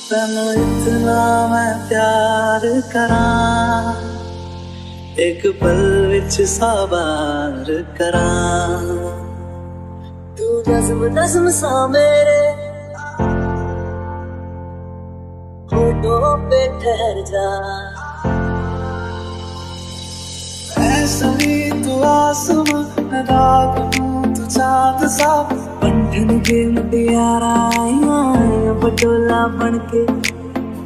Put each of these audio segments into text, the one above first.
तैनू इतना मैं प्यार करां, एक पल विच साबार करां। तू नज़्म नज़्म सा मेरे होठों पे ठहर जा। ऐसा ही तू आसमां मैं राग हूँ, तू चाँद सा बंधन के मुटियारा आइयां पटोला बनके।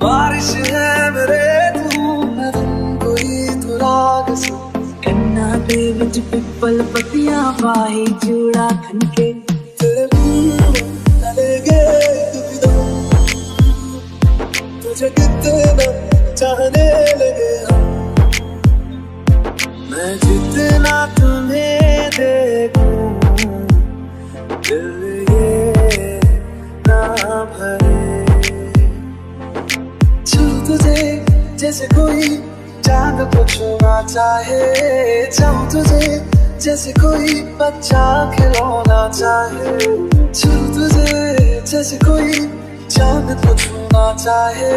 बारिश है मेरे तू मैं तुम कोई तू राग सा, कन्ना दे विच पिपल पतियां बाही चूड़ा खनके। तेरे बिन न लगे कभी दम, तुझे कितना चाहने लगे हम। मैं जितना तुम्हें देखूं दिल ये ना भरे। छू तुझे जैसे कोई चांद को छूना चाहे, चाहूं तुझे जैसे कोई बच्चा खिलौना चाहे। छू तुझे जैसे कोई चांद को छूना चाहे,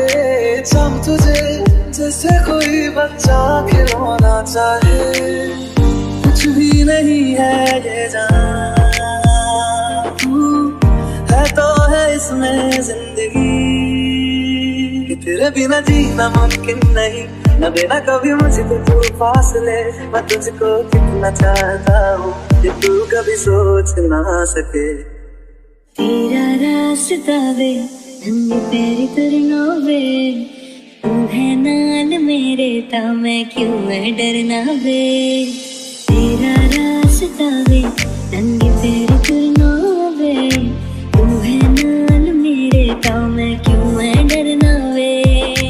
चाहूं तुझे जैसे कोई बच्चा खिलौना चाहे। कुछ भी नहीं है ये जान, है तो है इसमें जिंदगी कि तेरे बिना जीना मुमकिन नहीं। न देना कभी मुझको तू फासले, मैं तुझको कितना चाहता हूँ कि तू कभी सोच ना सके। तेरा रास्ता वे नंगे पैरी तुरना वे, तू है नाल मेरे ता मैं क्यों मैं डरना वे। तेरा रास्ता वे नंगे पैरी तुरना वे, तू है नाल मेरे ता मैं क्यों मैं डरना वे।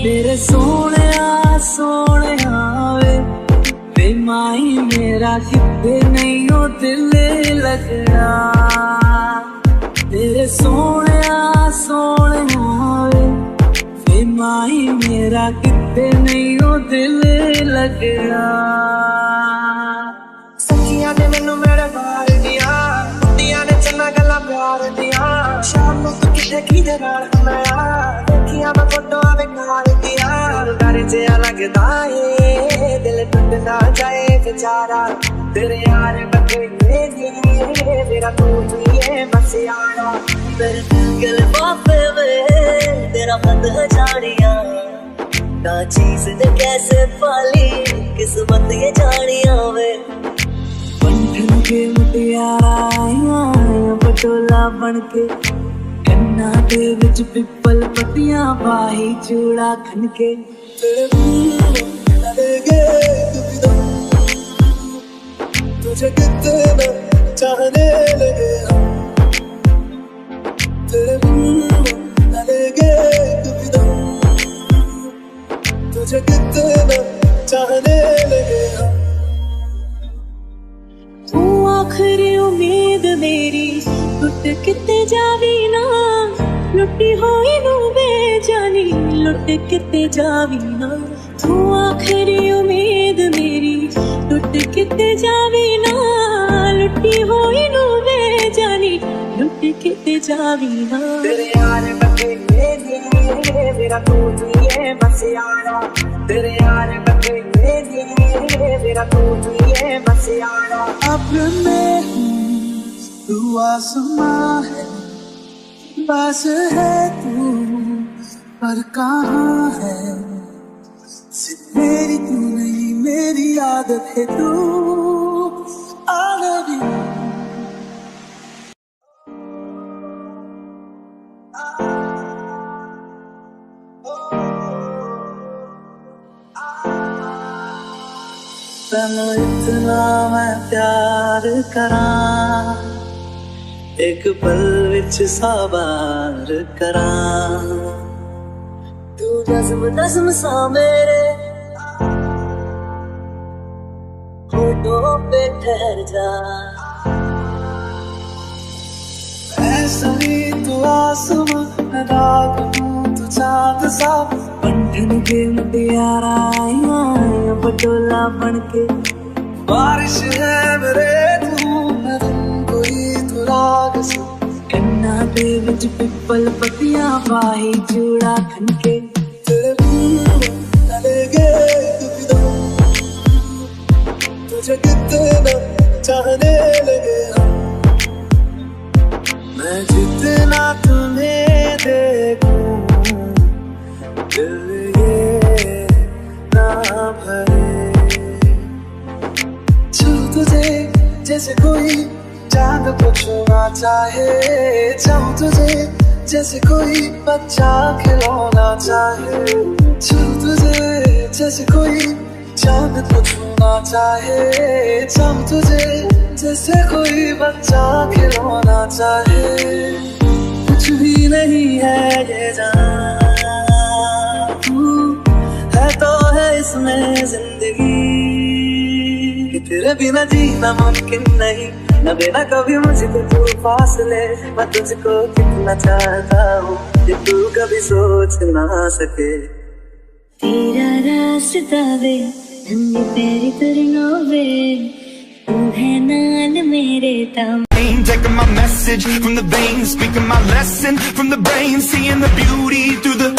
मेरे सोने वे बेमाई मेरा कितने नहीं हो दिल लगना। मेरे सोने वे बेमाई मेरा कितने नहीं हो दिल लगना। सखियां ने मैनू मेरे बार दिया, कुड़ियां ने चन्ना गल्लां प्यार दिया। शाम नूं तू किथे किदे नाल मैं देखिया मैं फोटोआं बेकार दिया। डर जिहा लगदा ए दिल टुट ना जाए बेचारा, तेरे यार बंदे मेरा तू ही है बस यारा। मेरे दिल के लिफाफे में तेरा खत है जानिया, ना चीज ने कैसे पाली किस्मत ये जानिया वे। बंधन के मुटियारा आइयां पटोला बनके, कन्ना दे विच पिपल पतियां बाही चूड़ा खनके। तेरे बिन न लगे कभी दम, तुझे कितना चाहने लगे हम। तेरे बिन न लगे कभी दम, तुझे कितना चाहने लगे हम। तू आखिरी उम्मीद मेरी टुट किते जावी ना, लुटी होई नू बेजानी लुट किते जावी ना। तू आखिरी उम्मीद मेरी टुट किते जावी ना, लुटी होई नू बेजानी लुट किते जावी ना। तेरे यार बंदे मेरा तू ही है बस यारा। तेरे यार बंदे मेरा तू ही है बस यारा। अपने तू आसमां है बस है तू, पर कहाँ है सिर्फ मेरी तू नहीं मेरी आदत है तू। I love you। तैनू इतना मैं प्यार करां, एक पल विच साबार करां। तू नज़्म नज़्म सा मेरे होठों पे ठहर जा। ऐसा ही तू आसमां मैं राग हूँ, तू चाँद सा बंधन के मुटियारा आइयां पटोला बनके। बारिश है मेरे तू मैं तुम कोई तू राग गली विच पिपल पत्तियां पाही चूड़ा खनके तेरे मुंह तले गए तुझे कितना चाहने लगे हम मैं जितना तुम्हें देखूं दिल ये ना भरे छू तुझे जैसे कोई चांद को छूना चाहे चाहूं तुझे जैसे कोई बच्चा खिलौना चाहे छू तुझे जैसे कोई चांद को छूना चाहे चाहूं तुझे जैसे कोई बच्चा खिलौना चाहे कुछ भी नहीं है ये जान है तो है इसमें जिंदगी कि तेरे बिना जीना मुमकिन नहीं न देना कभी मुझको तू फासले मैं तुझको कितना चाहता हूँ कि तू कभी सोच ना सके तेरा रास्ता वे नंगे पैरी तुरनो वे तू है नाल मेरे ताम Taking my message from the veins, speaking my lesson from the brain, seeing the beauty through the